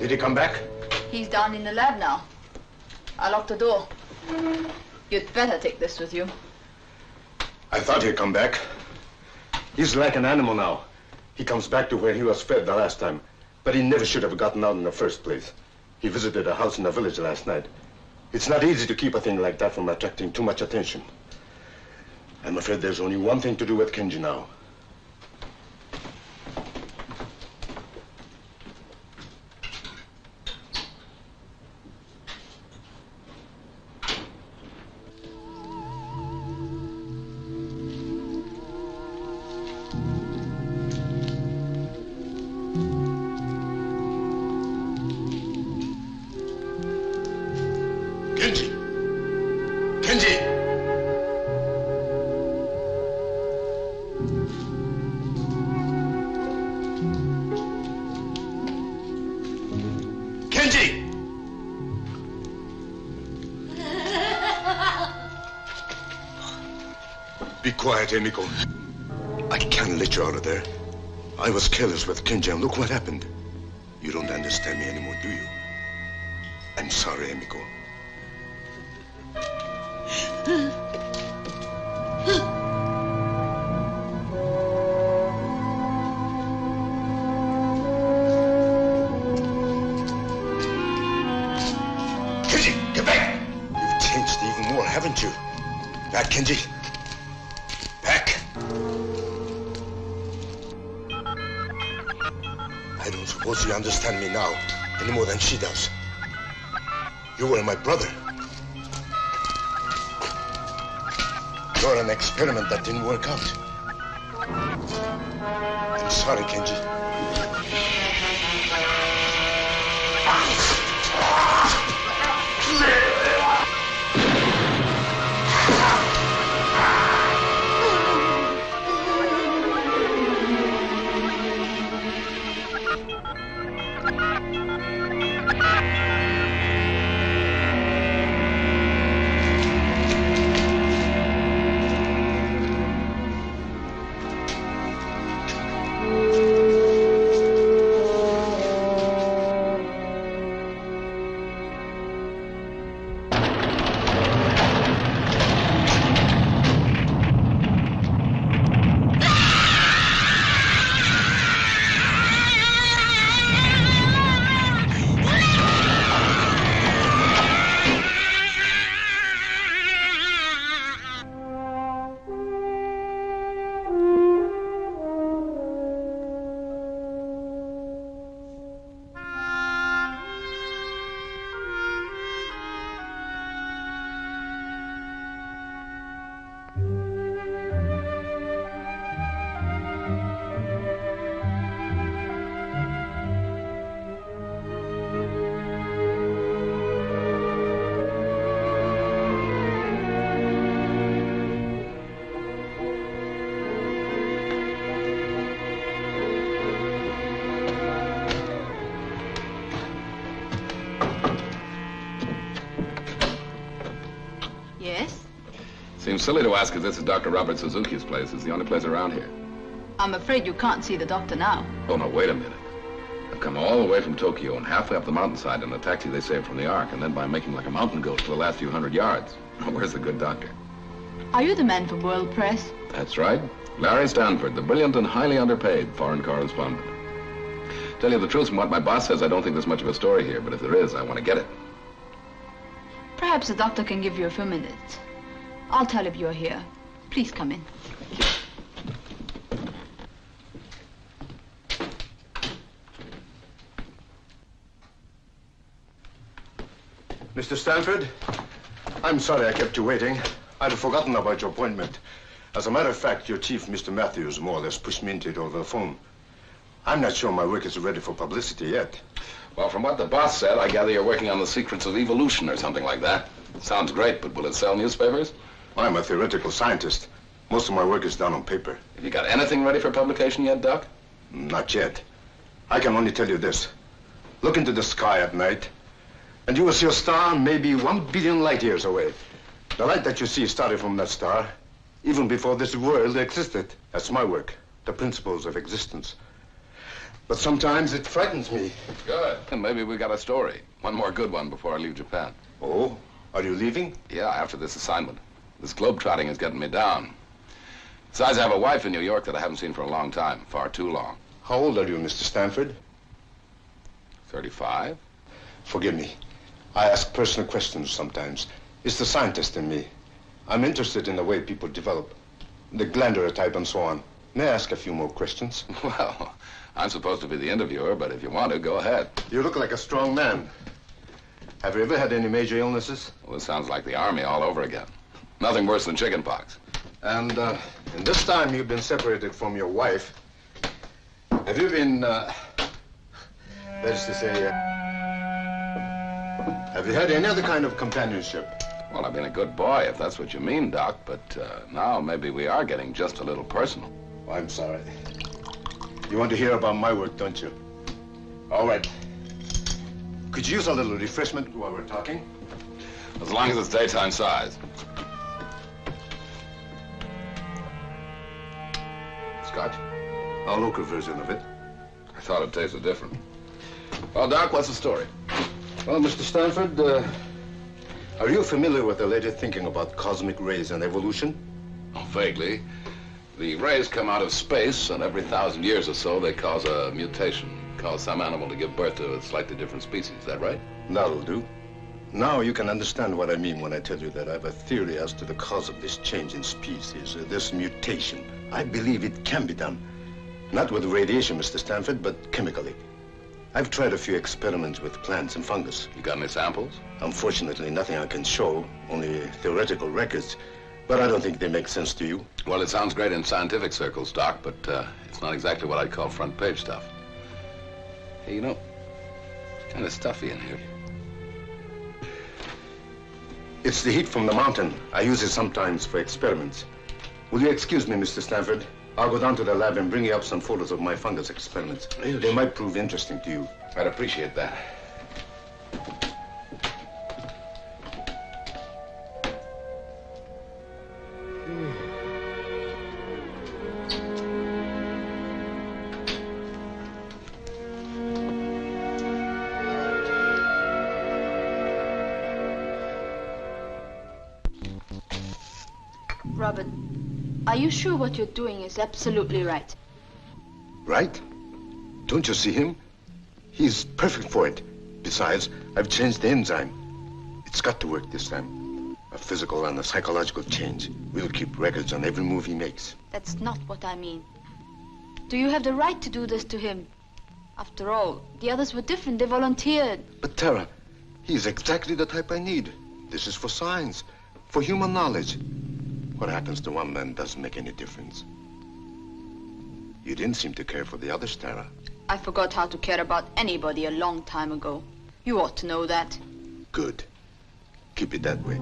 Did he come back? He's down in the lab now. I locked the door. You'd better take this with you. I thought he'd come back. He's like an animal now. He comes back to where he was fed the last time. But he never should have gotten out in the first place. He visited a house in the village last night. It's not easy to keep a thing like that from attracting too much attention. I'm afraid there's only one thing to do with Kenji now. Quiet, Emiko. I can't let you out of there. I was careless with Kenji, and look what happened. You don't understand me anymore, do you? I'm sorry, Emiko. Kenji, get back! You've changed even more, haven't you? Back, Kenji. Suppose you understand me now, any more than she does. You were my brother. You're an experiment that didn't work out. I'm sorry, Kenji. Seems silly to ask if this is Dr. Robert Suzuki's place. It's the only place around here. I'm afraid you can't see the doctor now. Oh, no, wait a minute. I've come all the way from Tokyo and halfway up the mountainside in a taxi they saved from the Ark, and then by making like a mountain goat for the last few hundred yards. Where's the good doctor? Are you the man from World Press? That's right. Larry Stanford, the brilliant and highly underpaid foreign correspondent. Tell you the truth, from what my boss says, I don't think there's much of a story here, but if there is, I want to get it. Perhaps the doctor can give you a few minutes. I'll tell if you're here. Please come in. Mr. Stanford, I'm sorry I kept you waiting. I'd forgotten about your appointment. As a matter of fact, your chief, Mr. Matthews, more or less pushed me into it over the phone. I'm not sure my work is ready for publicity yet. Well, from what the boss said, I gather you're working on the secrets of evolution or something like that. Sounds great, but will it sell newspapers? I'm a theoretical scientist. Most of my work is done on paper. Have you got anything ready for publication yet, Doc? Not yet. I can only tell you this. Look into the sky at night, and you will see a star maybe 1 billion light years away. The light that you see started from that star, even before this world existed. That's my work, the principles of existence. But sometimes it frightens me. Good. And maybe we got a story. One more good one before I leave Japan. Oh? Are you leaving? Yeah, after this assignment. This globe-trotting is getting me down. Besides, I have a wife in New York that I haven't seen for a long time. Far too long. How old are you, Mr. Stanford? 35? Forgive me. I ask personal questions sometimes. It's the scientist in me. I'm interested in the way people develop. The glandular type and so on. May I ask a few more questions? Well, I'm supposed to be the interviewer, but if you want to, go ahead. You look like a strong man. Have you ever had any major illnesses? Well, it sounds like the Army all over again. Nothing worse than chickenpox. And in this time you've been separated from your wife. Have you been, that is to say, have you had any other kind of companionship? Well, I've been a good boy, if that's what you mean, Doc, but now maybe we are getting just a little personal. Oh, I'm sorry. You want to hear about my work, don't you? All right. Could you use a little refreshment while we're talking? As long as it's daytime size. Scotch? A local version of it. I thought it tasted different. Well, Doc, what's the story? Well, Mr. Stanford, are you familiar with the latest thinking about cosmic rays and evolution? Oh, vaguely. The rays come out of space, and every 1,000 years or so, they cause a mutation, cause some animal to give birth to a slightly different species. Is that right? That'll do. Now you can understand what I mean when I tell you that I have a theory as to the cause of this change in species, this mutation. I believe it can be done. Not with radiation, Mr. Stanford, but chemically. I've tried a few experiments with plants and fungus. You got any samples? Unfortunately, nothing I can show, only theoretical records. But I don't think they make sense to you. Well, it sounds great in scientific circles, Doc, but it's not exactly what I'd call front page stuff. Hey, you know, it's kind of stuffy in here. It's the heat from the mountain. I use it sometimes for experiments. Will you excuse me, Mr. Stanford? I'll go down to the lab and bring you up some photos of my fungus experiments. Yes. They might prove interesting to you. I'd appreciate that. Robert, are you sure what you're doing is absolutely right? Right? Don't you see him? He's perfect for it. Besides, I've changed the enzyme. It's got to work this time. A physical and a psychological change. We'll keep records on every move he makes. That's not what I mean. Do you have the right to do this to him? After all, the others were different. They volunteered. But Tara, he's exactly the type I need. This is for science, for human knowledge. What happens to one man doesn't make any difference. You didn't seem to care for the others, Tara. I forgot how to care about anybody a long time ago. You ought to know that. Good. Keep it that way.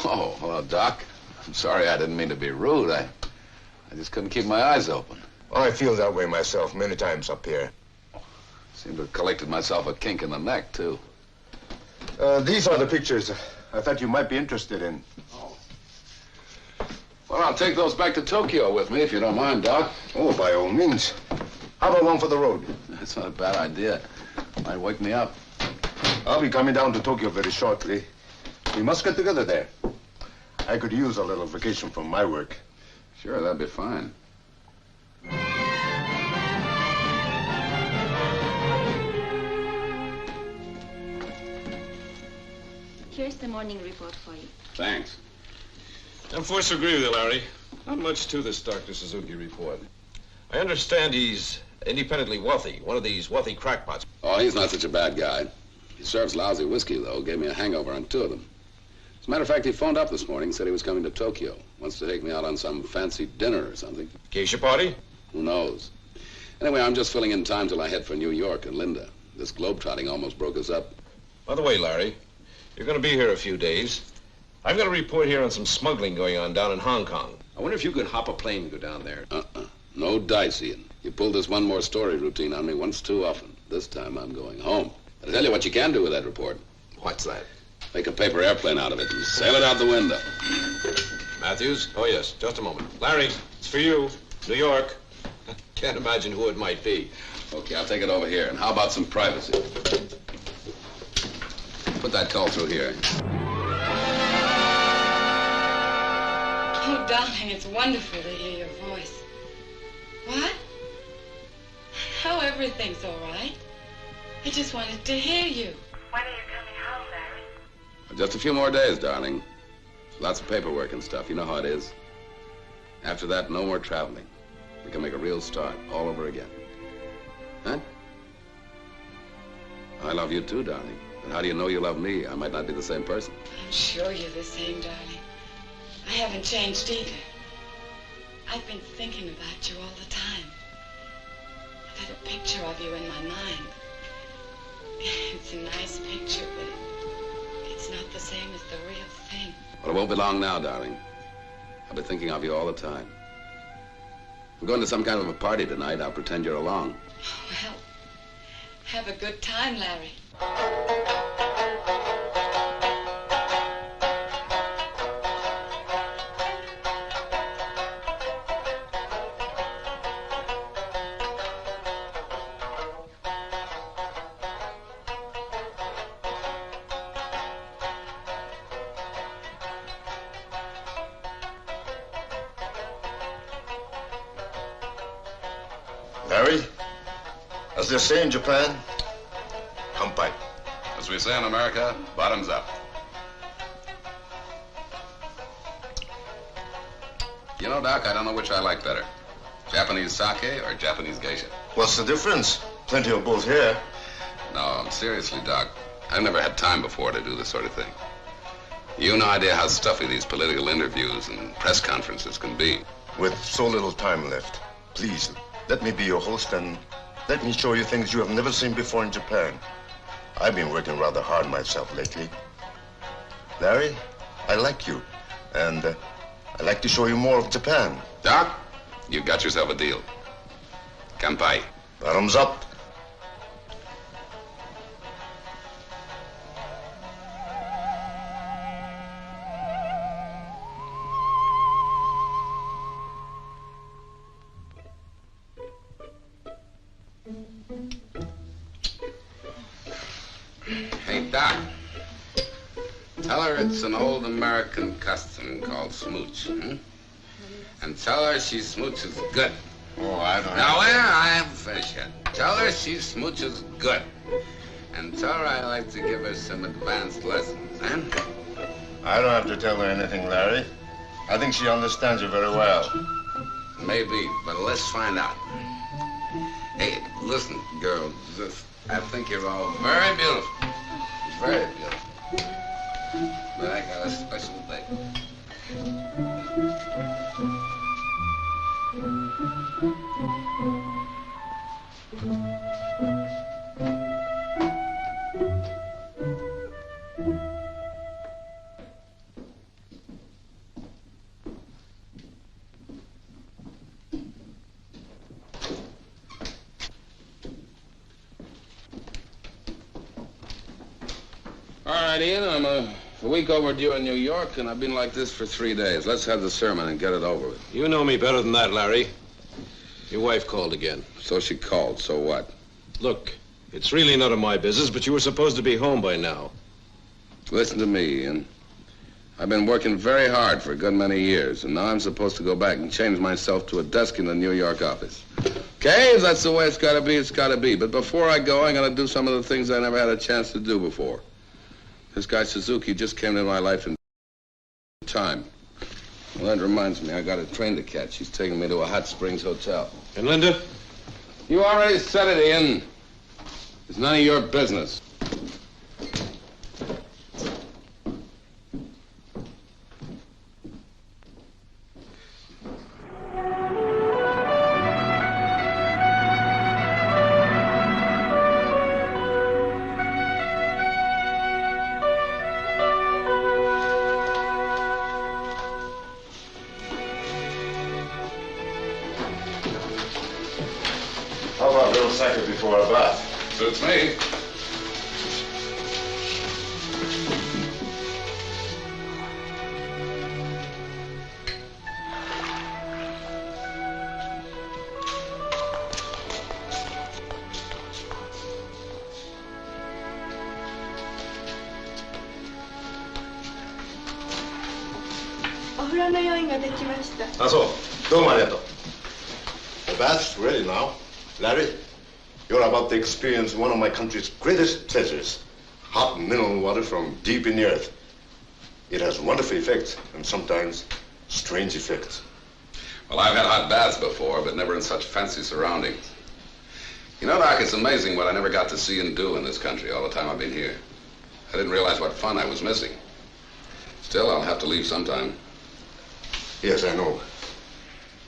Oh, well, Doc, I'm sorry. I didn't mean to be rude. I just couldn't keep my eyes open. Oh, I feel that way myself many times up here. Seemed to have collected myself a kink in the neck, too. These are the pictures I thought you might be interested in. Oh. Well, I'll take those back to Tokyo with me, if you don't mind, Doc. Oh, by all means. How about one for the road? That's not a bad idea. Might wake me up. I'll be coming down to Tokyo very shortly. We must get together there. I could use a little vacation from my work. Sure, that'd be fine. Here's the morning report for you. Thanks. I'm forced to agree with you, Larry. Not much to this Dr. Suzuki report. I understand he's independently wealthy, one of these wealthy crackpots. Oh, he's not such a bad guy. He serves lousy whiskey, though. Gave me a hangover on 2 of them. As a matter of fact, he phoned up this morning and said he was coming to Tokyo. Wants to take me out on some fancy dinner or something. Geisha party? Who knows? Anyway, I'm just filling in time till I head for New York and Linda. This globetrotting almost broke us up. By the way, Larry, you're going to be here a few days. I've got a report here on some smuggling going on down in Hong Kong. I wonder if you could hop a plane and go down there. No dice, Ian. You pulled this one more story routine on me once too often. This time I'm going home. I'll tell you what you can do with that report. What's that? Make a paper airplane out of it and sail it out the window. Matthews? Oh, yes. Just a moment. Larry, it's for you. New York. Can't imagine who it might be. Okay, I'll take it over here. And how about some privacy? Put that call through here. Oh, darling, it's wonderful to hear your voice. What? Oh, everything's all right. I just wanted to hear you. When are you coming home, Larry? Just a few more days, darling. Lots of paperwork and stuff. You know how it is. After that, no more traveling. We can make a real start all over again. Huh? I love you too, darling. And how do you know you love me? I might not be the same person. I'm sure you're the same, darling. I haven't changed either. I've been thinking about you all the time. I've got a picture of you in my mind. It's a nice picture, but it's not the same as the real thing. Well, it won't be long now, darling. I'll be thinking of you all the time. We're going to some kind of a party tonight. I'll pretend you're along. Well, have a good time, Larry. Larry, as they say in Japan, kampai. As we say in America, bottoms up. You know, Doc, I don't know which I like better. Japanese sake or Japanese geisha? What's the difference? Plenty of both here. No, seriously, Doc. I've never had time before to do this sort of thing. You no idea how stuffy these political interviews and press conferences can be. With so little time left, please, let me be your host and let me show you things you have never seen before in Japan. I've been working rather hard myself lately. Larry, I like you, and I'd like to show you more of Japan. Doc, you've got yourself a deal. Kampai. Bottoms up. Hey, Doc. Tell her it's an old American custom called smooch, hmm? And tell her she smooches good. Oh, I don't Now, wait, I haven't finished yet. Tell her she smooches good. And tell her I like to give her some advanced lessons, eh? I don't have to tell her anything, Larry. I think she understands you very well. Maybe, but let's find out. Hey, listen, girl, I think you're all very beautiful. Very beautiful. But I got a special thing. All right, Ian, I'm week overdue in New York, and I've been like this for 3 days. Let's have the sermon and get it over with. You know me better than that, Larry. Your wife called again. So she called. So what? Look, it's really none of my business, but you were supposed to be home by now. Listen to me, Ian. I've been working very hard for a good many years, and now I'm supposed to go back and change myself to a desk in the New York office. Okay, if that's the way it's got to be, it's got to be. But before I go, I'm going to do some of the things I never had a chance to do before. This guy Suzuki just came into my life in time. Well, that reminds me, I got a train to catch. He's taking me to a Hot Springs hotel. And Linda? You already said it, Ian. It's none of your business. How about a little second before a bath? Suits me. The bath's ready now. Larry, you're about to experience one of my country's greatest treasures. Hot mineral water from deep in the earth. It has wonderful effects and sometimes strange effects. Well, I've had hot baths before, but never in such fancy surroundings. You know, Doc, it's amazing what I never got to see and do in this country all the time I've been here. I didn't realize what fun I was missing. Still, I'll have to leave sometime. Yes, I know.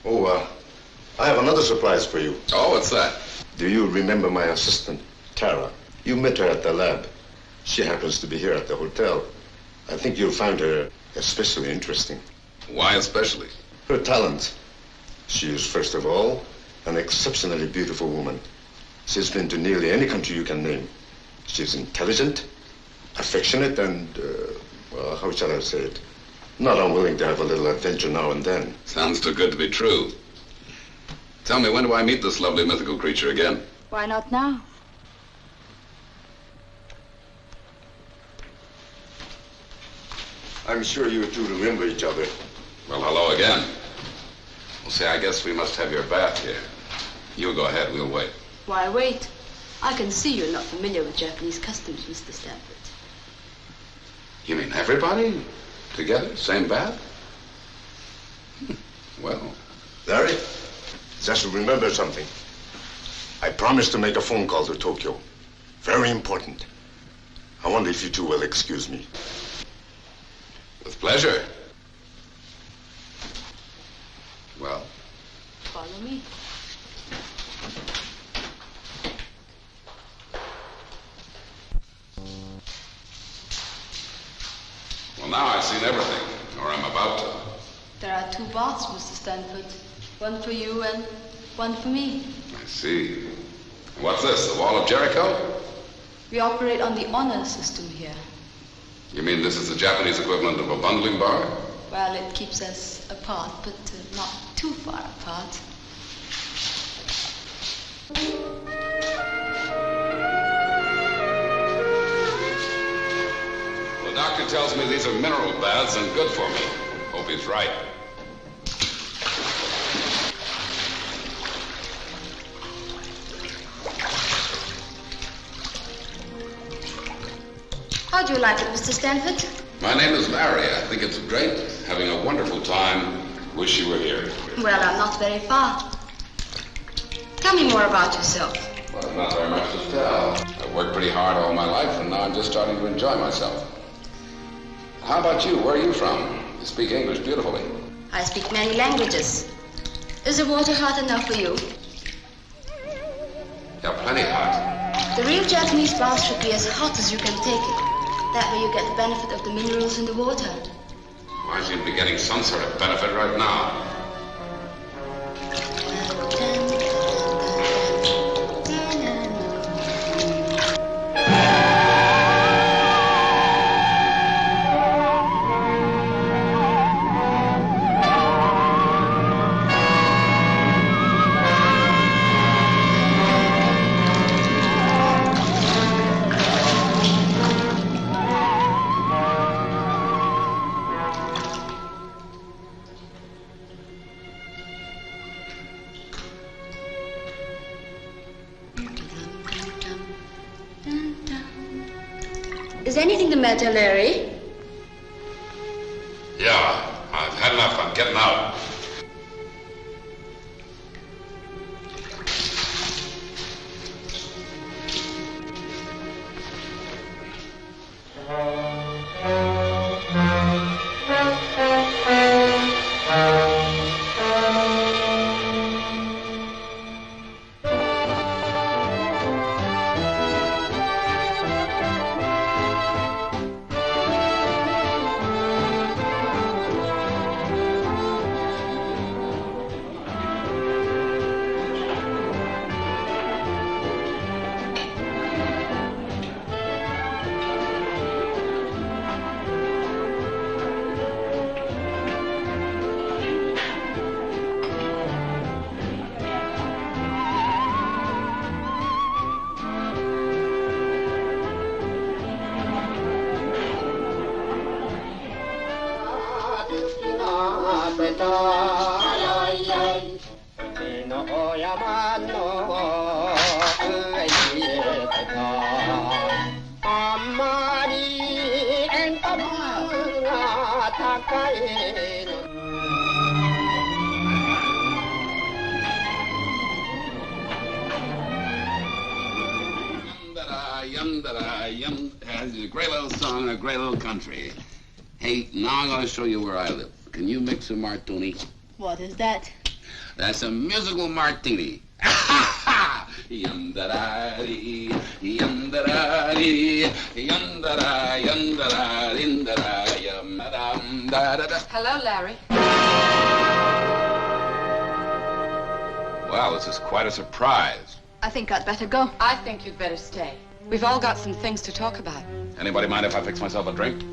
Oh, I have another surprise for you. Oh, what's that? Do you remember my assistant, Tara? You met her at the lab. She happens to be here at the hotel. I think you'll find her especially interesting. Why especially? Her talent. She is, first of all, an exceptionally beautiful woman. She's been to nearly any country you can name. She's intelligent, affectionate, and, well, how shall I say it? Not unwilling to have a little adventure now and then. Sounds too good to be true. Tell me, when do I meet this lovely mythical creature again? Why not now? I'm sure you two remember each other. Well, hello again. Well, say, I guess we must have your bath here. You go ahead, we'll wait. Why wait? I can see you're not familiar with Japanese customs, Mr. Stanford. You mean everybody together, same bath? Well. Larry, just remember something. I promised to make a phone call to Tokyo. Very important. I wonder if you two will excuse me. With pleasure. Well? Follow me. Well, now I've seen everything, or I'm about to. There are 2 baths, Mr. Stanford. One for you and one for me. I see. And what's this, the Wall of Jericho? We operate on the honor system here. You mean this is the Japanese equivalent of a bundling bar? Well, it keeps us apart, but not too far apart. The doctor tells me these are mineral baths and good for me. Hope he's right. How do you like it, Mr. Stanford? My name is Larry. I think it's great. Having a wonderful time. Wish you were here. Well, I'm not very far. Tell me more about yourself. Well, there's not very much to tell. I've worked pretty hard all my life, and now I'm just starting to enjoy myself. How about you? Where are you from? You speak English beautifully. I speak many languages. Is the water hot enough for you? Yeah, plenty hot. The real Japanese bath should be as hot as you can take it. That way you get the benefit of the minerals in the water. I seem to be getting some sort of benefit right now. Is anything the matter, Larry? Yeah, I've had enough. I'm getting out. It's a great little song and a great little country. Hey, now I'm going to show you where I live. Can you mix a martini? What is that? That's a musical martini. Yum-da-da-dee, yum-da-da-dee, yum-da-da, yum-da-da, din-da-da, yum-da-dum-da-da-da. Hello, Larry. Well, this is quite a surprise. I think I'd better go. I think you'd better stay. We've all got some things to talk about. Anybody mind if I fix myself a drink?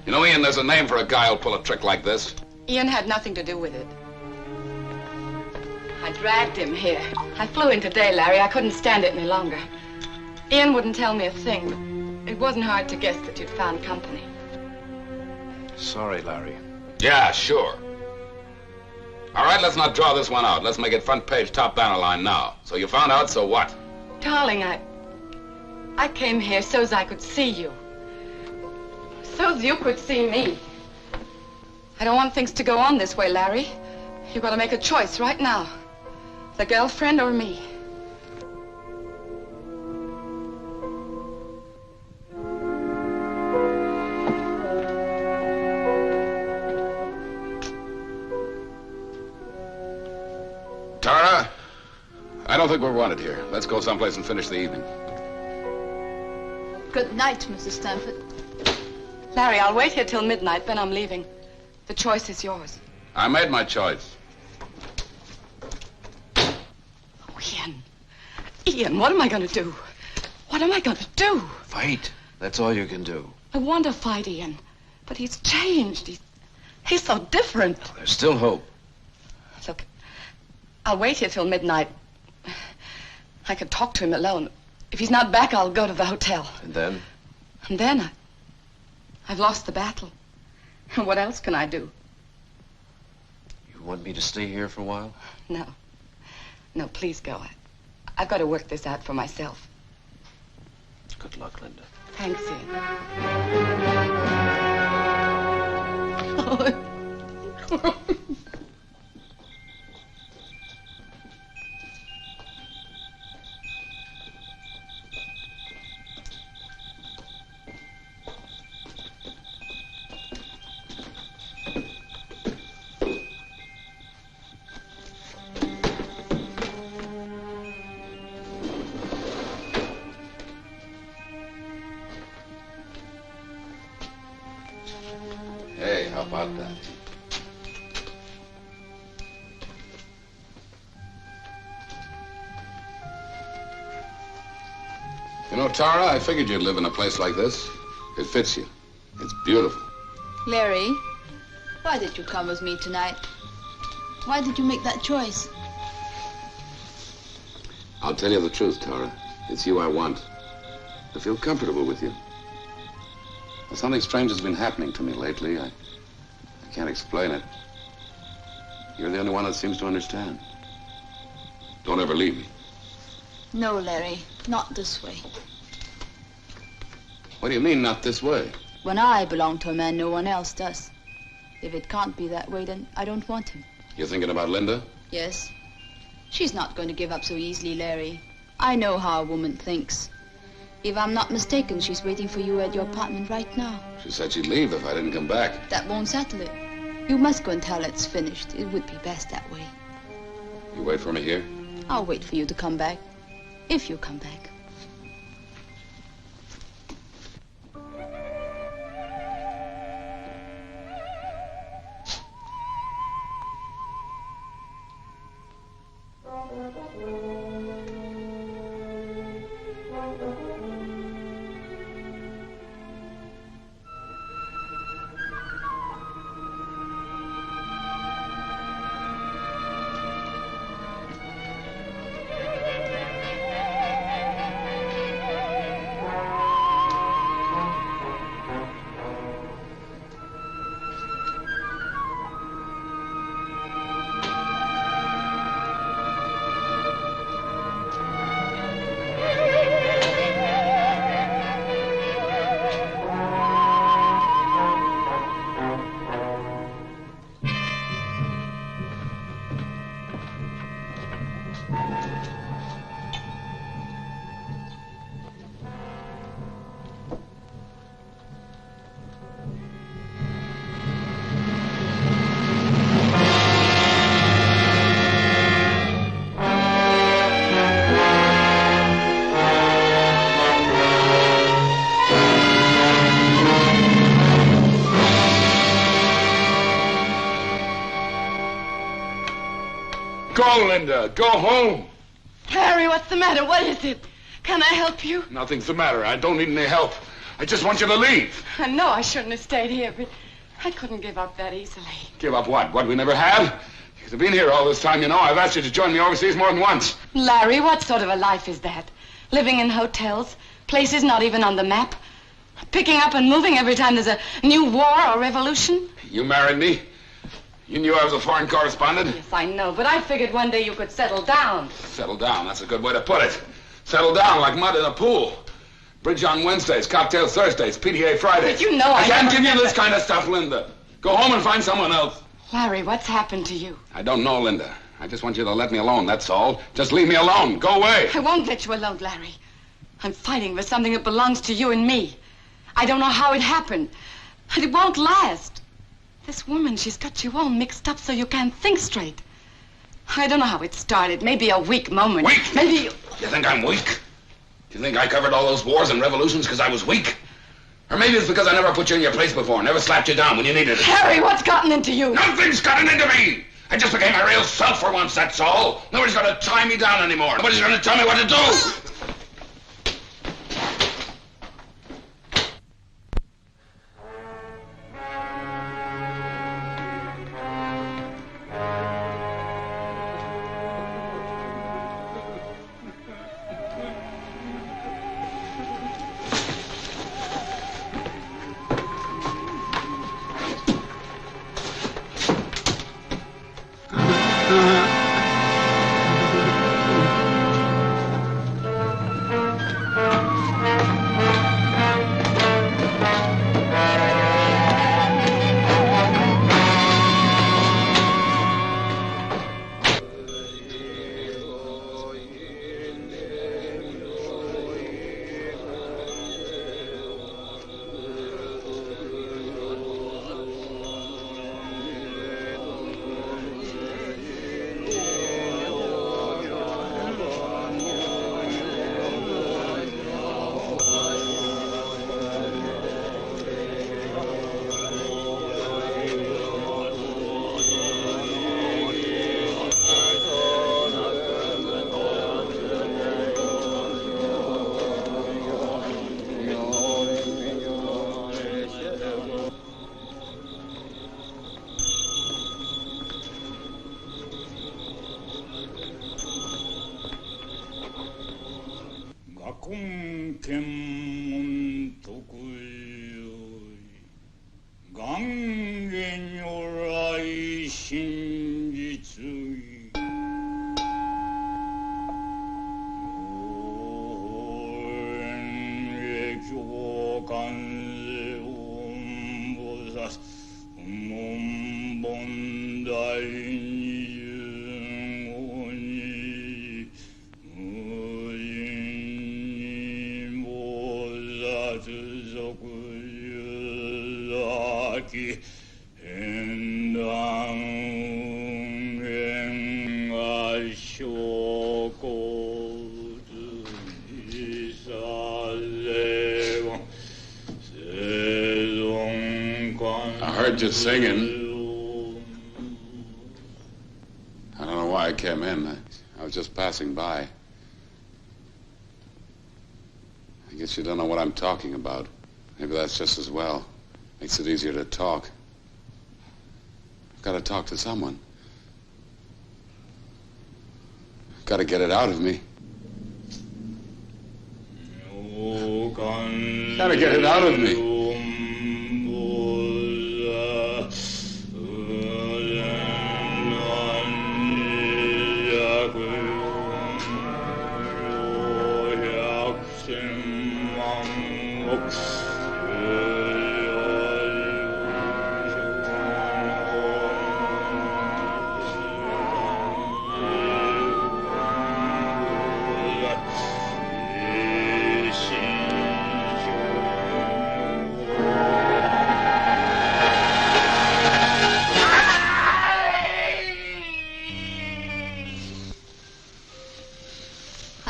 You know, Ian, there's a name for a guy who'll pull a trick like this. Ian had nothing to do with it. I dragged him here. I flew in today, Larry. I couldn't stand it any longer. Ian wouldn't tell me a thing. It wasn't hard to guess that you'd found company. Sorry, Larry. Yeah, sure. All right, let's not draw this one out. Let's make it front page, top banner line now. So you found out, so what? Darling, I came here so's I could see you. So's you could see me. I don't want things to go on this way, Larry. You've got to make a choice right now. The girlfriend or me. Tara, I don't think we're wanted here. Let's go someplace and finish the evening. Good night, Mrs. Stanford. Larry, I'll wait here till midnight, then I'm leaving. The choice is yours. I made my choice. Oh, Ian. Ian, what am I going to do? What am I going to do? Fight. That's all you can do. I want to fight Ian, but he's changed. He's so different. There's still hope. Look, I'll wait here till midnight. I can talk to him alone. If he's not back, I'll go to the hotel. And then? And then I've lost the battle. And what else can I do? You want me to stay here for a while? No. No, please go. I've got to work this out for myself. Good luck, Linda. Thanks, Ian. Hey, how about that? You know, Tara, I figured you'd live in a place like this. It fits you. It's beautiful. Larry, why did you come with me tonight? Why did you make that choice? I'll tell you the truth, Tara. It's you I want. I feel comfortable with you. Well, something strange has been happening to me lately. I can't explain it. You're the only one that seems to understand. Don't ever leave me. No, Larry, not this way. What do you mean, not this way? When I belong to a man, no one else does. If it can't be that way, then I don't want him. You're thinking about Linda? Yes. She's not going to give up so easily, Larry. I know how a woman thinks. If I'm not mistaken, she's waiting for you at your apartment right now. She said she'd leave if I didn't come back. That won't settle it. You must go and tell her it's finished. It would be best that way. You wait for me here? I'll wait for you to come back. If you come back. Go, Linda. Go home. Harry, what's the matter? What is it? Can I help you? Nothing's the matter. I don't need any help. I just want you to leave. I know I shouldn't have stayed here, but I couldn't give up that easily. Give up what? What we never had? Because I've been here all this time, you know. I've asked you to join me overseas more than once. Larry, what sort of a life is that? Living in hotels, places not even on the map, picking up and moving every time there's a new war or revolution? You married me. You knew I was a foreign correspondent? Yes, I know, but I figured one day you could settle down. Settle down, that's a good way to put it. Settle down like mud in a pool. Bridge on Wednesdays, cocktail Thursdays, PTA Fridays. But you know I can't give you never- this kind of stuff, Linda. Go home and find someone else. Larry, what's happened to you? I don't know, Linda. I just want you to let me alone, that's all. Just leave me alone. Go away. I won't let you alone, Larry. I'm fighting for something that belongs to you and me. I don't know how it happened, but it won't last. This woman, she's got you all mixed up so you can't think straight. I don't know how it started. Maybe a weak moment. Weak? Maybe... You think I'm weak? Do you think I covered all those wars and revolutions because I was weak? Or maybe it's because I never put you in your place before, never slapped you down when you needed it. Harry, what's gotten into you? Nothing's gotten into me! I just became my real self for once, that's all. Nobody's gonna tie me down anymore. Nobody's gonna tell me what to do. I heard you singing. I don't know why I came in. I was just passing by. I guess you don't know what I'm talking about. Maybe that's just as well. Makes it easier to talk. I've got to talk to someone. I've got to get it out of me. Got to get it out of me.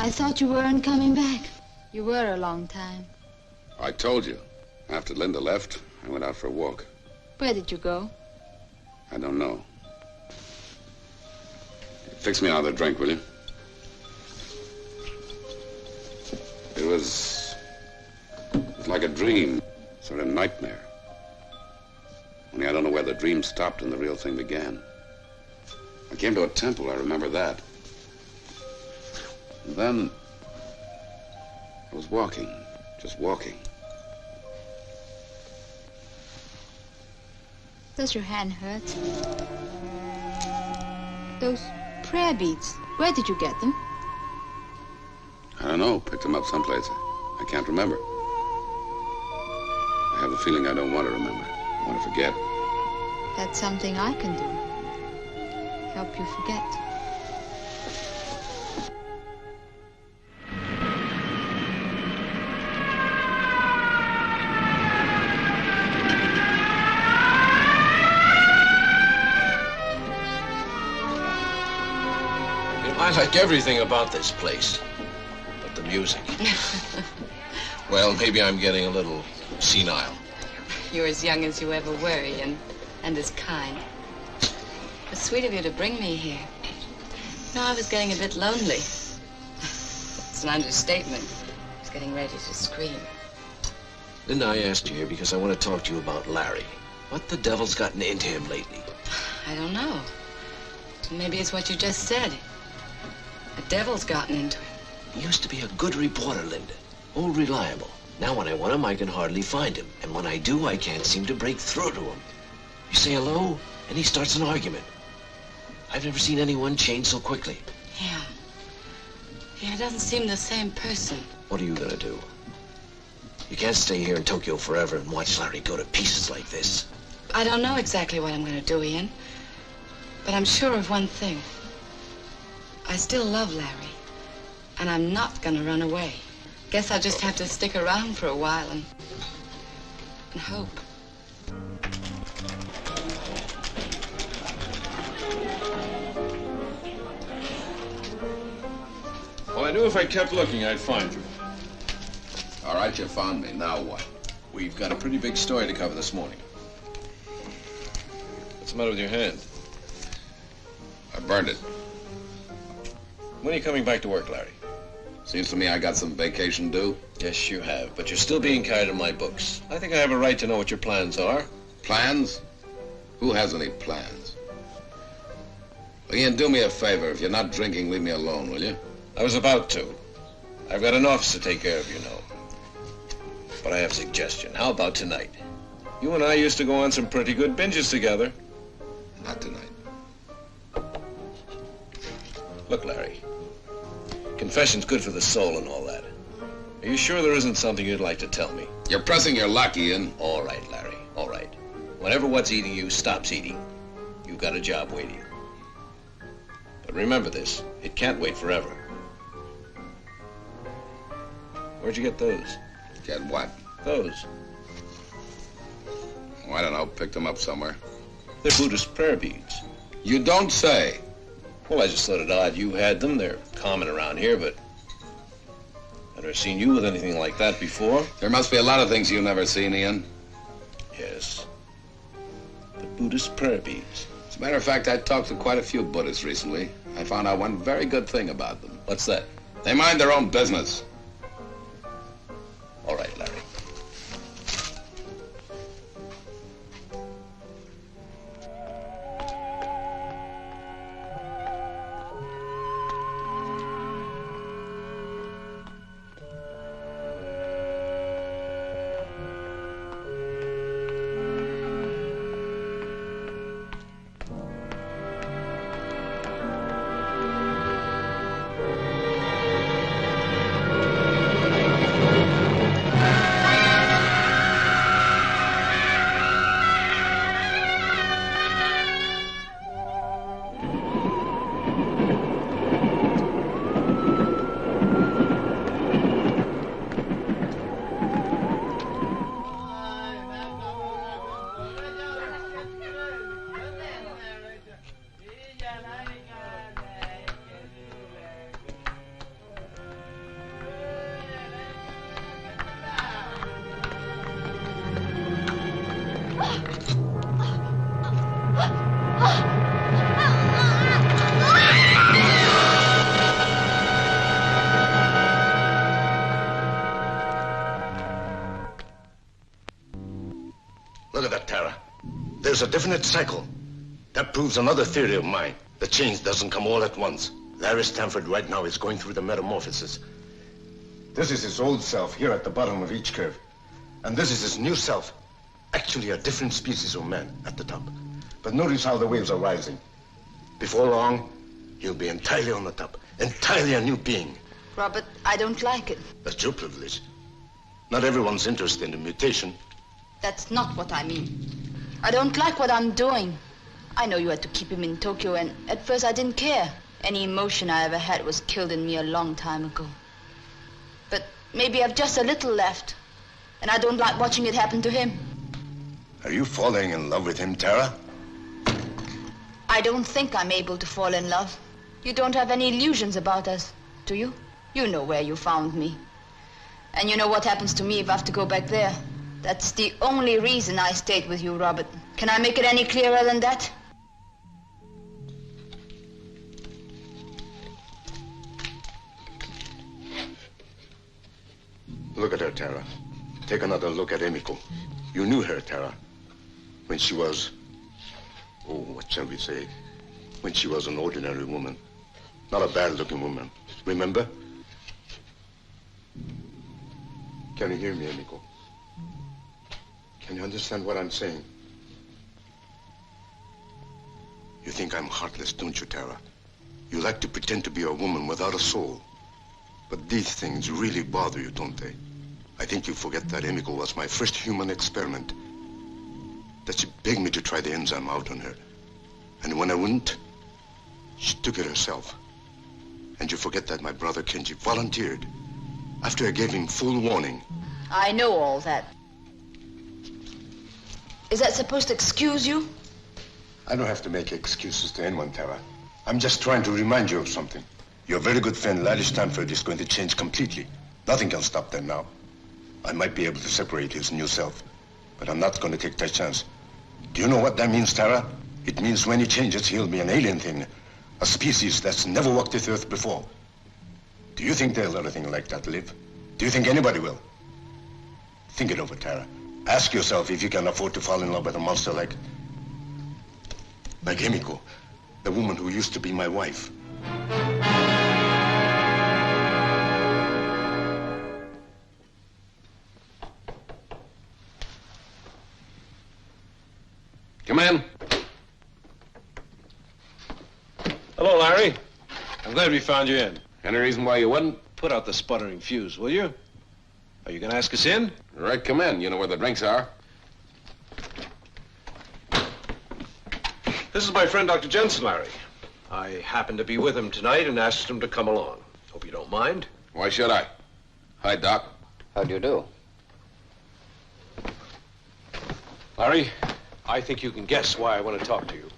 I thought you weren't coming back. You were a long time. I told you. After Linda left, I went out for a walk. Where did you go? I don't know. Fix me another drink, will you? It was like a dream, sort of nightmare. Only I don't know where the dream stopped and the real thing began. I came to a temple, I remember that. And then I was walking, just walking. Does your hand hurt? Those prayer beads, where did you get them? I don't know, picked them up someplace. I can't remember. I have a feeling I don't want to remember. I want to forget. That's something I can do. Help you forget. I like everything about this place, but the music. Well, maybe I'm getting a little senile. You're as young as you ever were, Ian, and as kind. It was sweet of you to bring me here. No, I was getting a bit lonely. It's an understatement. I was getting ready to scream. Linda, I asked you here because I want to talk to you about Larry. What the devil's gotten into him lately? I don't know. Maybe it's what you just said. The devil's gotten into him. He used to be a good reporter, Linda. All reliable. Now when I want him, I can hardly find him. And when I do, I can't seem to break through to him. You say hello, and he starts an argument. I've never seen anyone change so quickly. Yeah. Yeah, it doesn't seem the same person. What are you gonna do? You can't stay here in Tokyo forever and watch Larry go to pieces like this. I don't know exactly what I'm gonna do, Ian. But I'm sure of one thing. I still love Larry. And I'm not gonna run away. Guess I'll just have to stick around for a while and hope. Well, I knew if I kept looking, I'd find you. All right, you found me. Now what? We've got a pretty big story to cover this morning. What's the matter with your hand? I burned it. When are you coming back to work, Larry? Seems to me I got some vacation due. Yes, you have, but you're still being carried in my books. I think I have a right to know what your plans are. Plans? Who has any plans? Well, Ian, do me a favor. If you're not drinking, leave me alone, will you? I was about to. I've got an office to take care of, you know. But I have a suggestion. How about tonight? You and I used to go on some pretty good binges together. Not tonight. Look, Larry. Confession's good for the soul and all that. Are you sure there isn't something you'd like to tell me? You're pressing your luck, Ian. All right, Larry. All right. Whenever what's eating you stops eating, you've got a job waiting. But remember this, it can't wait forever. Where'd you get those? Get what? Those. Oh, I don't know. Picked them up somewhere. They're Buddhist prayer beads. You don't say. Well, I just thought it odd you had them. They're common around here, but I've never seen you with anything like that before. There must be a lot of things you've never seen, Ian. Yes. The Buddhist prayer beads. As a matter of fact, I talked to quite a few Buddhists recently. I found out one very good thing about them. What's that? They mind their own business. All right, Larry. Look at that, Tara. There's a definite cycle. That proves another theory of mine. The change doesn't come all at once. Larry Stanford right now is going through the metamorphosis. This is his old self here at the bottom of each curve. And this is his new self. Actually a different species of man at the top. But notice how the waves are rising. Before long, he'll be entirely on the top. Entirely a new being. Robert, I don't like it. That's your privilege. Not everyone's interested in mutation. That's not what I mean. I don't like what I'm doing. I know you had to keep him in Tokyo, and at first I didn't care. Any emotion I ever had was killed in me a long time ago. But maybe I've just a little left, and I don't like watching it happen to him. Are you falling in love with him, Tara? I don't think I'm able to fall in love. You don't have any illusions about us, do you? You know where you found me. And you know what happens to me if I have to go back there. That's the only reason I stayed with you, Robert. Can I make it any clearer than that? Look at her, Tara. Take another look at Emiko. You knew her, Tara, when she was, oh, what shall we say? When she was an ordinary woman. Not a bad-looking woman. Remember? Can you hear me, Emiko? Can you understand what I'm saying? You think I'm heartless, don't you, Tara? You like to pretend to be a woman without a soul. But these things really bother you, don't they? I think you forget that Emiko was my first human experiment. That she begged me to try the enzyme out on her. And when I wouldn't, she took it herself. And you forget that my brother Kenji volunteered after I gave him full warning. I know all that. Is that supposed to excuse you? I don't have to make excuses to anyone, Tara. I'm just trying to remind you of something. Your very good friend, Larry Stanford, is going to change completely. Nothing can stop that now. I might be able to separate his new self, but I'm not going to take that chance. Do you know what that means, Tara? It means when he changes, he'll be an alien thing, a species that's never walked this earth before. Do you think they'll let a thing like that live? Do you think anybody will? Think it over, Tara. Ask yourself if you can afford to fall in love with a monster like Emiko, the woman who used to be my wife. Come in. Hello, Larry. I'm glad we found you in. Any reason why you wouldn't? Put out the sputtering fuse, will you? Are you going to ask us in? All right, come in. You know where the drinks are. This is my friend, Dr. Jensen, Larry. I happened to be with him tonight and asked him to come along. Hope you don't mind. Why should I? Hi, Doc. How do you do? Larry, I think you can guess why I want to talk to you.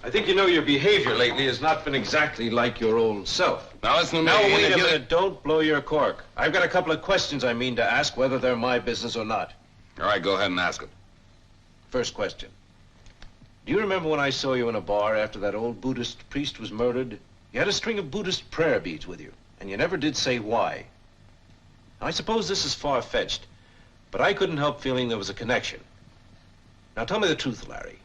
I think you know your behavior lately has not been exactly like your old self. Now listen to me. Now, wait a Ian, minute. Don't blow your cork. I've got a couple of questions I mean to ask, whether they're my business or not. All right, go ahead and ask it. First question. Do you remember when I saw you in a bar after that old Buddhist priest was murdered? You had a string of Buddhist prayer beads with you, and you never did say why. Now, I suppose this is far-fetched, but I couldn't help feeling there was a connection. Now, tell me the truth, Larry.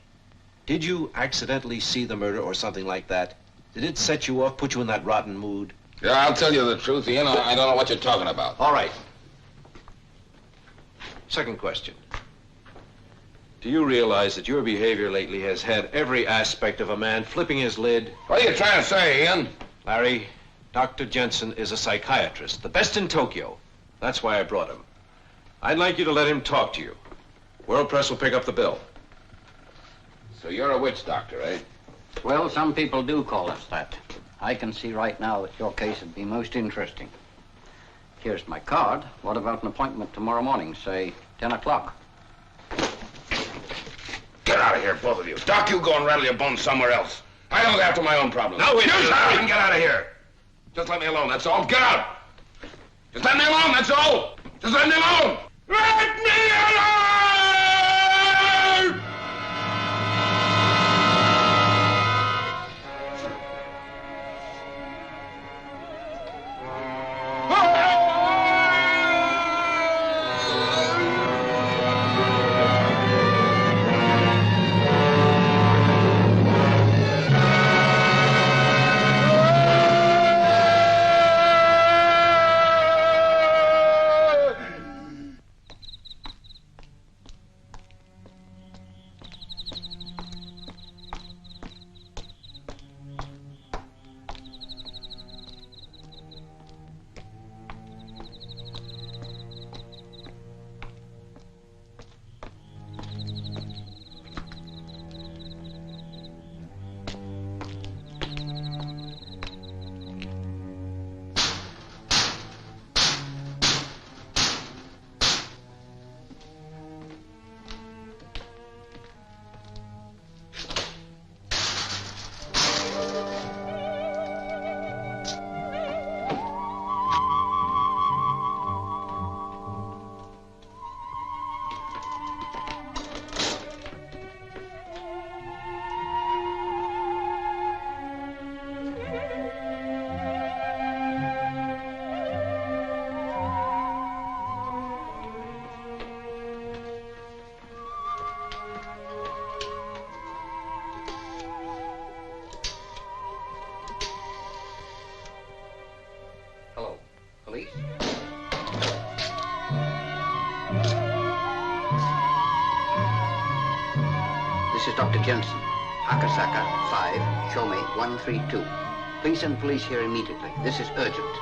Did you accidentally see the murder or something like that? Did it set you off, put you in that rotten mood? Yeah, I'll tell you the truth, Ian. I don't know what you're talking about. All right. Second question. Do you realize that your behavior lately has had every aspect of a man flipping his lid? What are you trying to say, Ian? Larry, Dr. Jensen is a psychiatrist, the best in Tokyo. That's why I brought him. I'd like you to let him talk to you. World Press will pick up the bill. So you're a witch doctor, eh? Well, some people do call us that. I can see right now that your case would be most interesting. Here's my card. What about an appointment tomorrow morning, say 10 o'clock? Get out of here, both of you. Doc, you go and rattle your bones somewhere else. I look after my own problems. Now, wait. You shut up and get out of here. Just let me alone, that's all. Get out. Just let me alone, that's all. Just let me alone. Let me alone! Police? This is Dr. Jensen. Akasaka 5, show me 132. Please send police here immediately. This is urgent.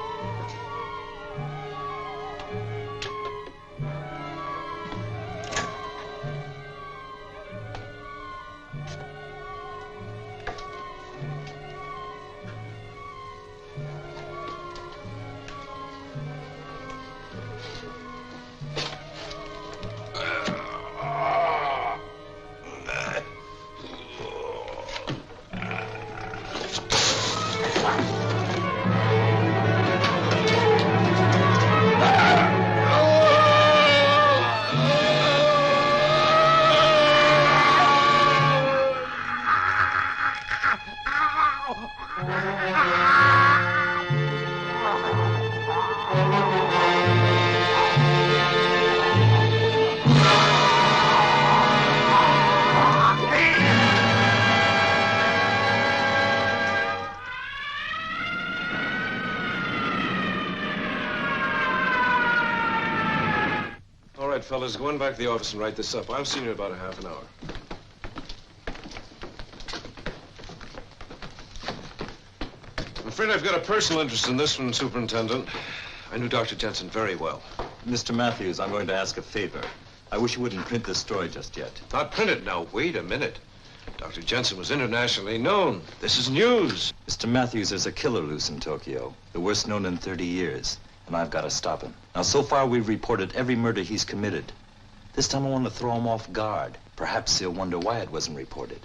Fellas, go on back to the office and write this up. I'll see you in about a half an hour. I'm afraid I've got a personal interest in this one, Superintendent. I knew Dr. Jensen very well. Mr. Matthews, I'm going to ask a favor. I wish you wouldn't print this story just yet. Not print it now. Wait a minute. Dr. Jensen was internationally known. This is news. Mr. Matthews, there's a killer loose in Tokyo, the worst known in 30 years, and I've got to stop him. Now, so far, we've reported every murder he's committed. This time, I want to throw him off guard. Perhaps he'll wonder why it wasn't reported.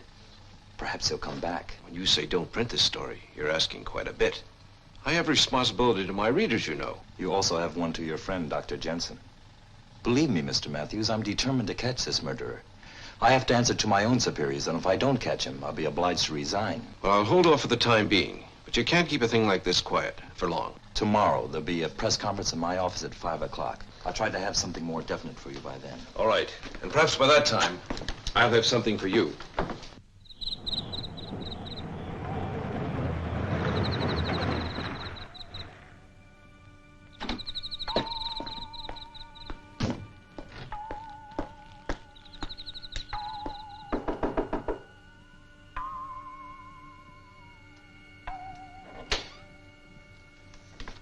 Perhaps he'll come back. When you say don't print this story, you're asking quite a bit. I have responsibility to my readers, you know. You also have one to your friend, Dr. Jensen. Believe me, Mr. Matthews, I'm determined to catch this murderer. I have to answer to my own superiors, and if I don't catch him, I'll be obliged to resign. Well, I'll hold off for the time being, but you can't keep a thing like this quiet for long. Tomorrow, there'll be a press conference in my office at 5 o'clock. I'll try to have something more definite for you by then. All right, and perhaps by that time, I'll have something for you.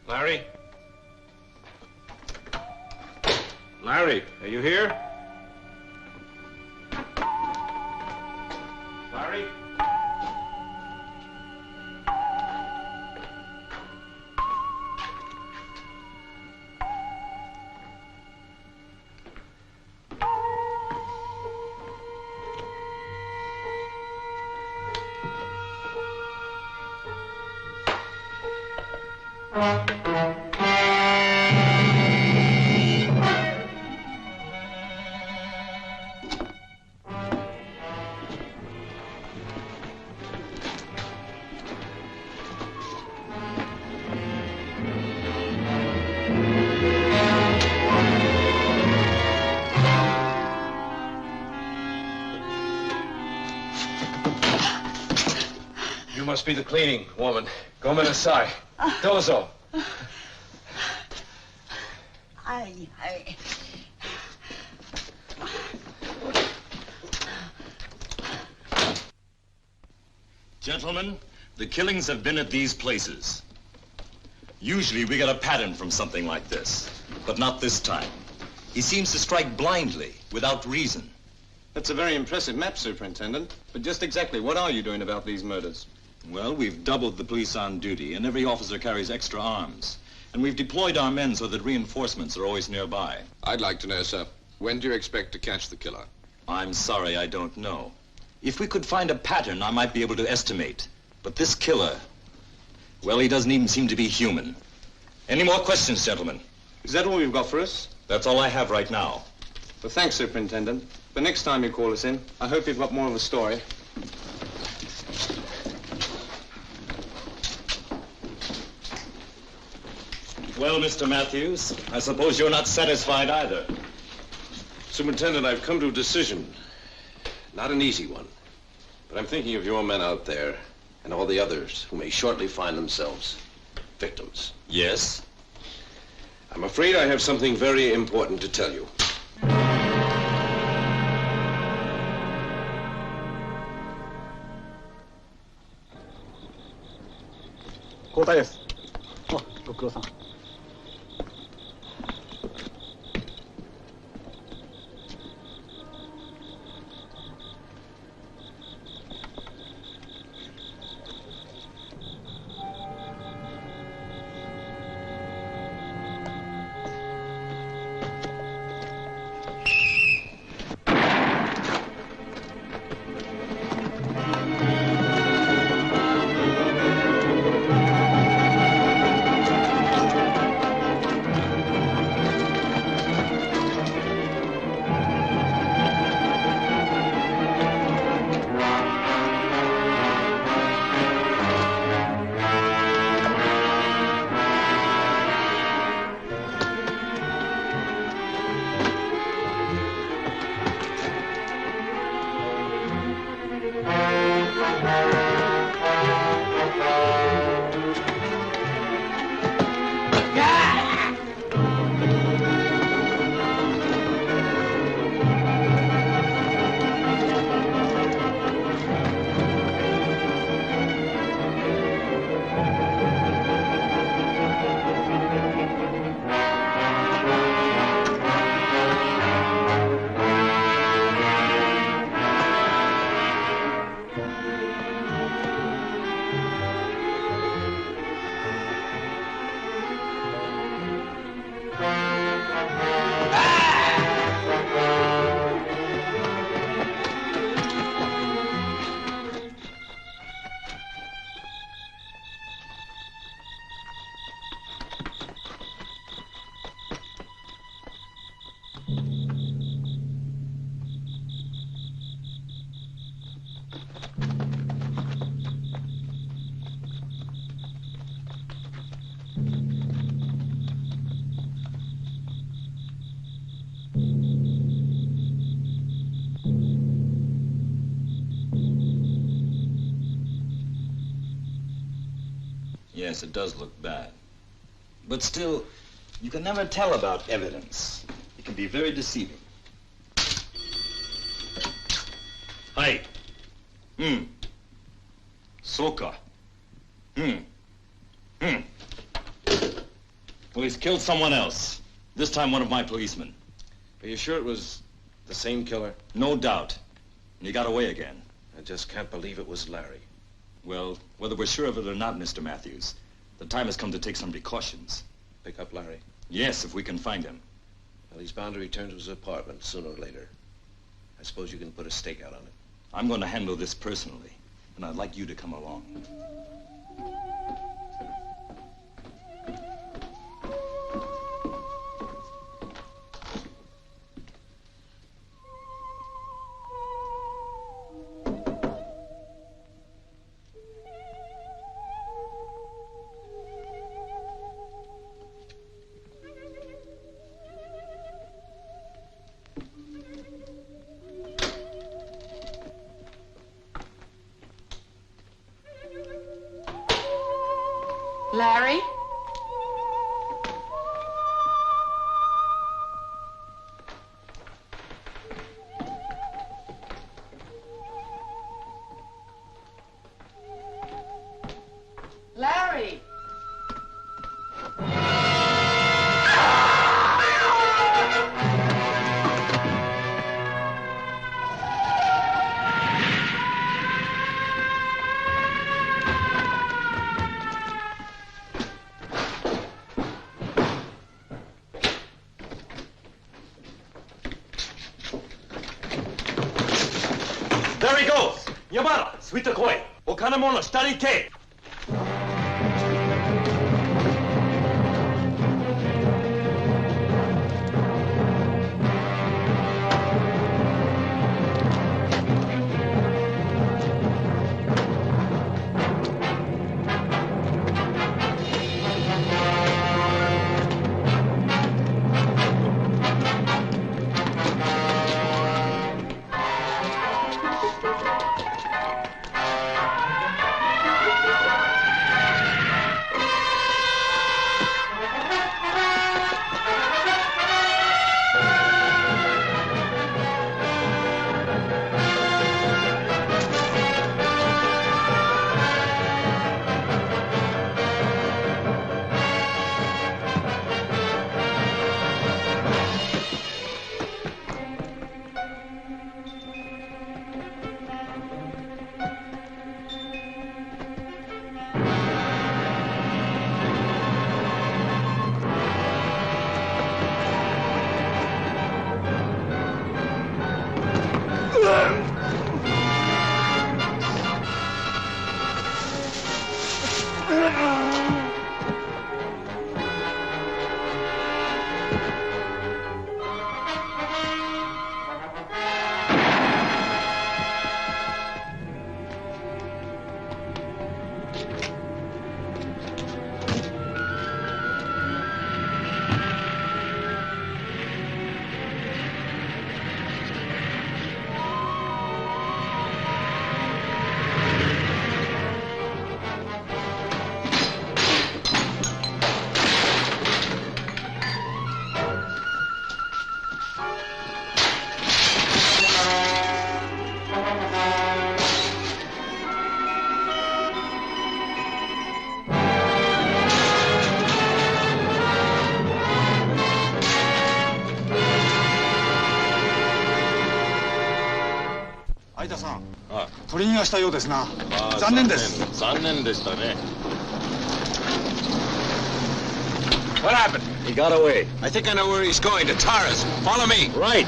Larry? Larry, are you here? Larry? You must be the cleaning woman. Come inside. Dozo. Gentlemen, the killings have been at these places. Usually we get a pattern from something like this, but not this time. He seems to strike blindly, without reason. That's a very impressive map, Superintendent. But just exactly what are you doing about these murders? Well, we've doubled the police on duty, and every officer carries extra arms. And we've deployed our men so that reinforcements are always nearby. I'd like to know, sir, when do you expect to catch the killer? I'm sorry, I don't know. If we could find a pattern, I might be able to estimate. But this killer, well, he doesn't even seem to be human. Any more questions, gentlemen? Is that all you've got for us? That's all I have right now. Well, thanks, Superintendent. But next time you call us in, I hope you've got more of a story. Well, Mr. Matthews, I suppose you're not satisfied either. Superintendent, I've come to a decision. Not an easy one. But I'm thinking of your men out there and all the others who may shortly find themselves victims. Yes? I'm afraid I have something very important to tell you. Yes, it does look bad. But still, you can never tell about evidence. It can be very deceiving. Hi. Soka. Well, he's killed someone else. This time one of my policemen. Are you sure it was the same killer? No doubt. And he got away again. I just can't believe it was Larry. Well, whether we're sure of it or not, Mr. Matthews, the time has come to take some precautions. Pick up Larry. Yes, if we can find him. Well, he's bound to return to his apartment sooner or later. I suppose you can put a stake out on it. I'm going to handle this personally, and I'd like you to come along. Larry? Larry! There he goes! Yamada, suita koi. Okanamono, shitari ke. What happened? He got away. I think I know where he's going, to Tara's. Follow me. Right.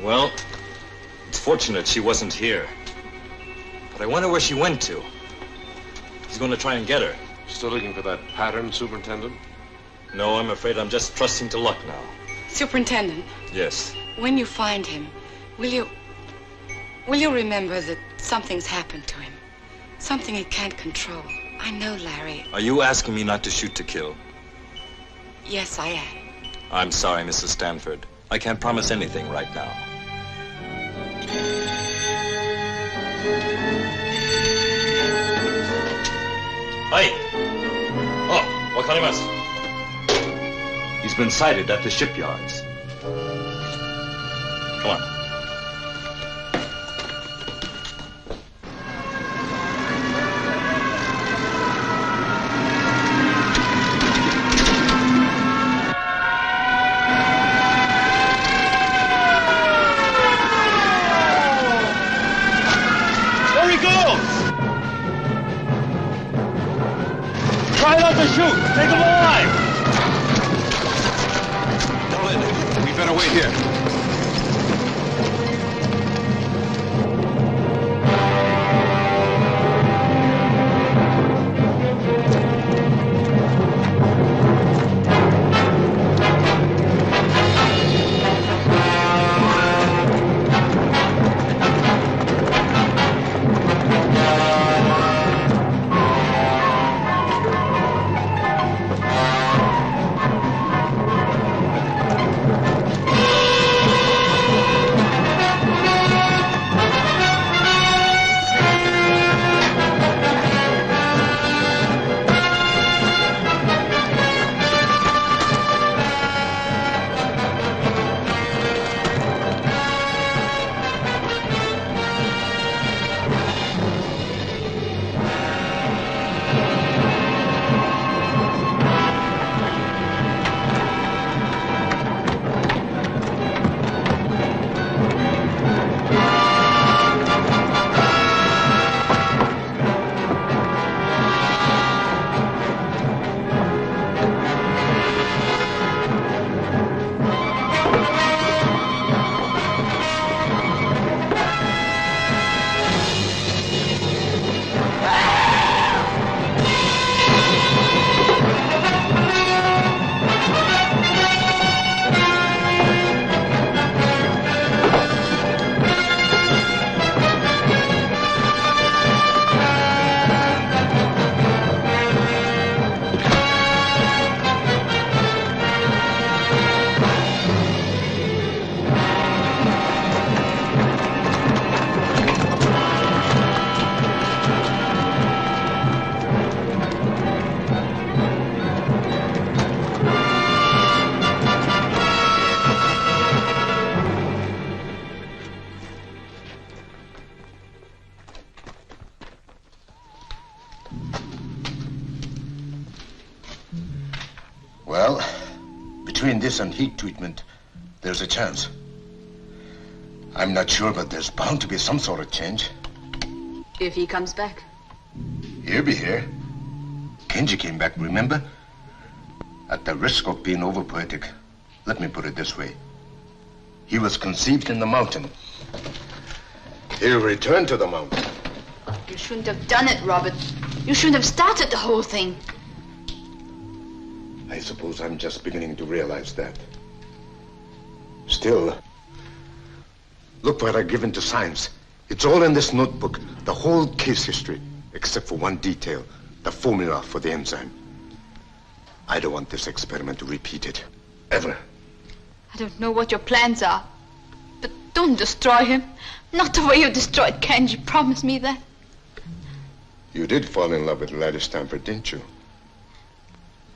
Well, it's fortunate she wasn't here. But I wonder where she went to. He's going to try and get her. Still looking for that pattern, Superintendent? No, I'm afraid I'm just trusting to luck now. Superintendent, Yes. when you find him, will you remember that something's happened to him? Something he can't control. I know, Larry. Are you asking me not to shoot to kill? Yes, I am. I'm sorry, Mrs. Stanford. I can't promise anything right now. Hey! Oh, wakarimasu. He's been sighted at the shipyards. Come on. There he goes! Try not to shoot! Take him alive! We better wait here. Well, between this and heat treatment, there's a chance. I'm not sure, but there's bound to be some sort of change. If he comes back. He'll be here. Kenji came back, remember? At the risk of being over-poetic, let me put it this way. He was conceived in the mountain. He'll return to the mountain. You shouldn't have done it, Robert. You shouldn't have started the whole thing. I suppose I'm just beginning to realize that. Still, look what I've given to science. It's all in this notebook, the whole case history, except for one detail, the formula for the enzyme. I don't want this experiment to repeat it, ever. I don't know what your plans are, but don't destroy him. Not the way you destroyed Kenji. Promise me that. You did fall in love with Larry Stanford, didn't you?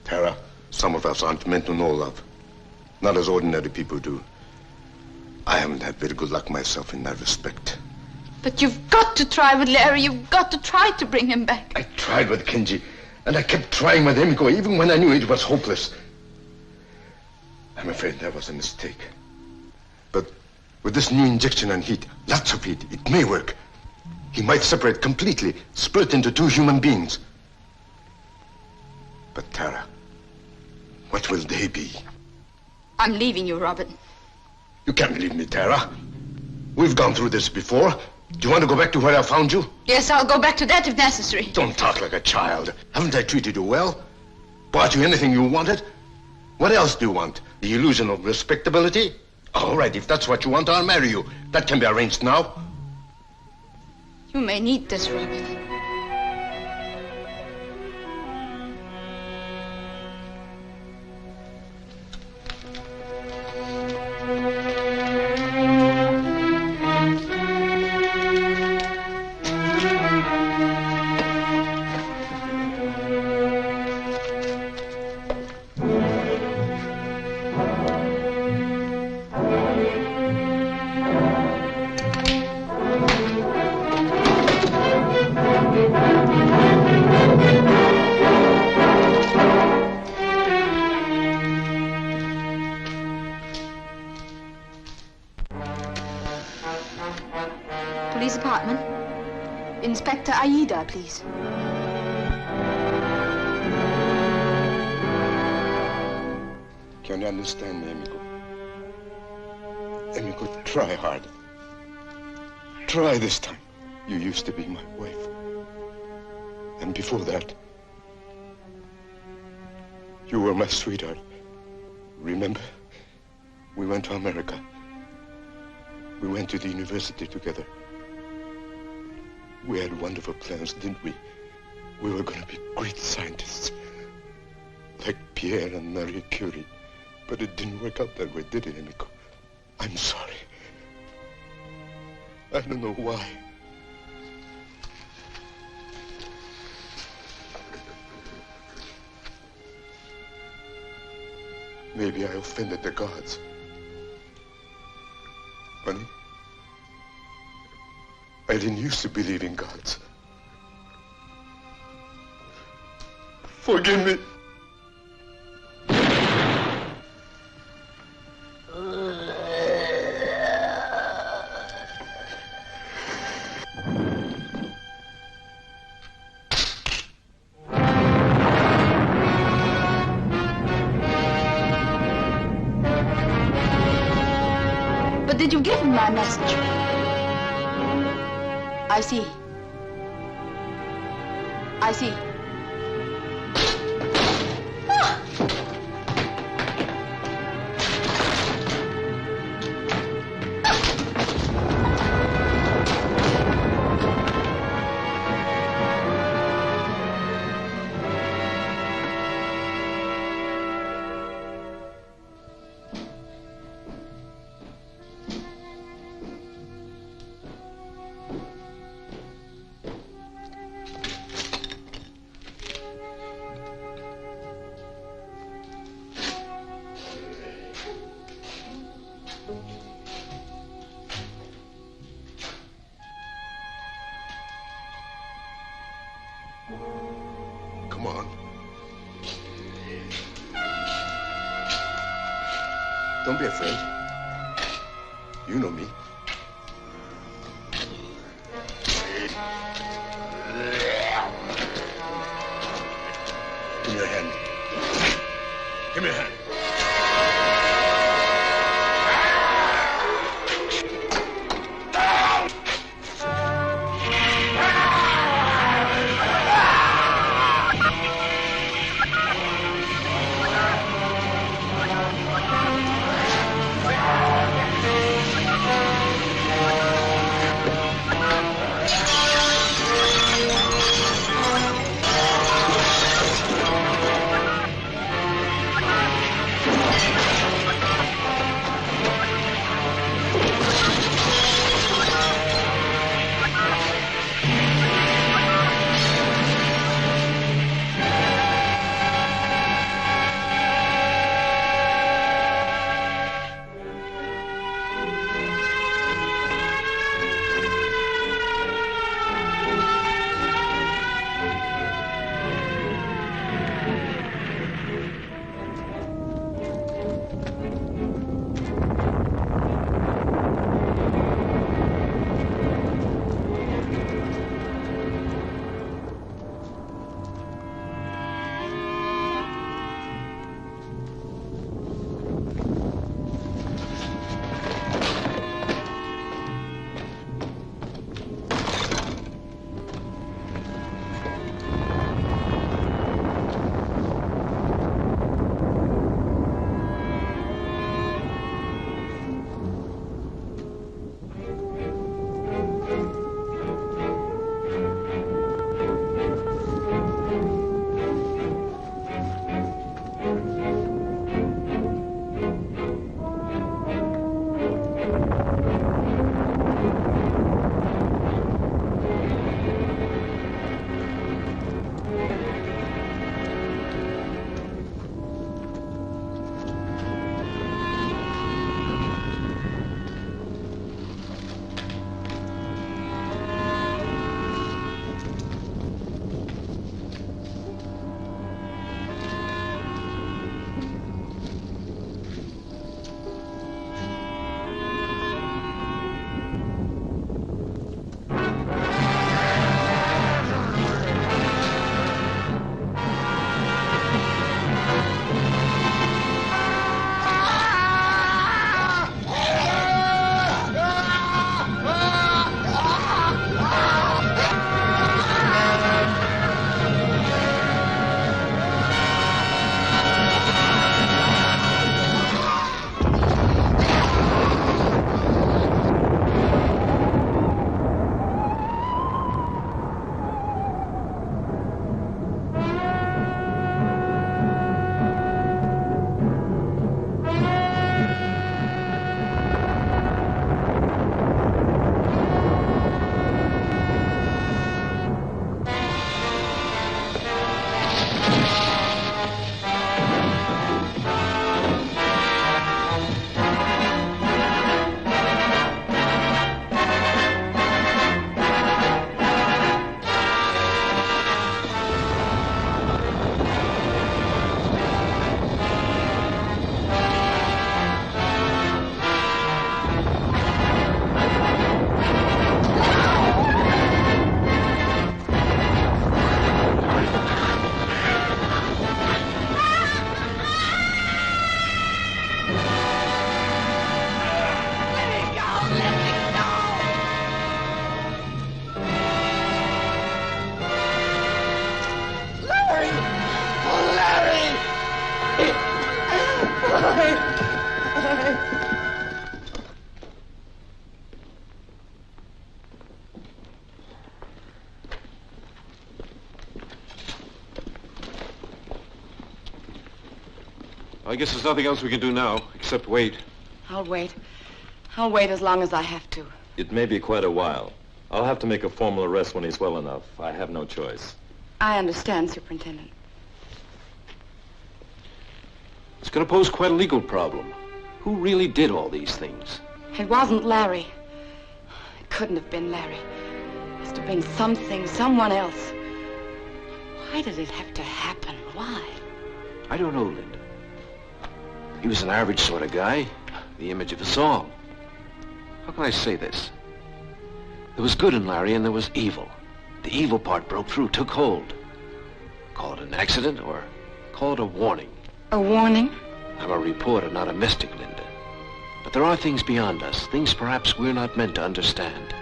Tara, some of us aren't meant to know love. Not as ordinary people do. I haven't had very good luck myself in that respect. But you've got to try with Larry. You've got to try to bring him back. I tried with Kenji, and I kept trying with Emiko, even when I knew it was hopeless. I'm afraid that was a mistake. But with this new injection and heat, lots of heat, it may work. He might separate completely, split into two human beings. But Tara, what will they be? I'm leaving you, Robert. You can't leave me, Tara. We've gone through this before. Do you want to go back to where I found you? Yes, I'll go back to that if necessary. Don't talk like a child. Haven't I treated you well? Bought you anything you wanted? What else do you want? The illusion of respectability? All right, if that's what you want, I'll marry you. That can be arranged now. You may need this, Robert. Police apartment. Inspector Aida, please. Can you understand me, amigo? Amigo, try hard. Try this time. You used to be my wife. And before that, you were my sweetheart. Remember? We went to America. We went to the university together. We had wonderful plans, didn't we? We were going to be great scientists. Like Pierre and Marie Curie. But it didn't work out that way, did it, amigo? I'm sorry. I don't know why. Maybe I offended the gods. Honey, I didn't used to believe in gods. Forgive me. But did you give him my message? I see. I see. Ah! Come on. Don't be afraid. You know me. Give me your hand. Give me your hand. I guess there's nothing else we can do now, except wait. I'll wait. I'll wait as long as I have to. It may be quite a while. I'll have to make a formal arrest when he's well enough. I have no choice. I understand, Superintendent. It's going to pose quite a legal problem. Who really did all these things? It wasn't Larry. It couldn't have been Larry. It must have been something, someone else. Why did it have to happen? Why? I don't know, Linda. He was an average sort of guy, the image of us all. How can I say this? There was good in Larry and there was evil. The evil part broke through, took hold. Call it an accident or call it a warning. A warning? I'm a reporter, not a mystic, Linda. But there are things beyond us, things perhaps we're not meant to understand.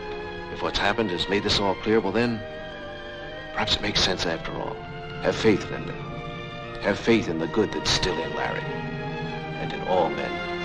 If what's happened has made this all clear, well then, perhaps it makes sense after all. Have faith, Linda. Have faith in the good that's still in Larry. And in all men.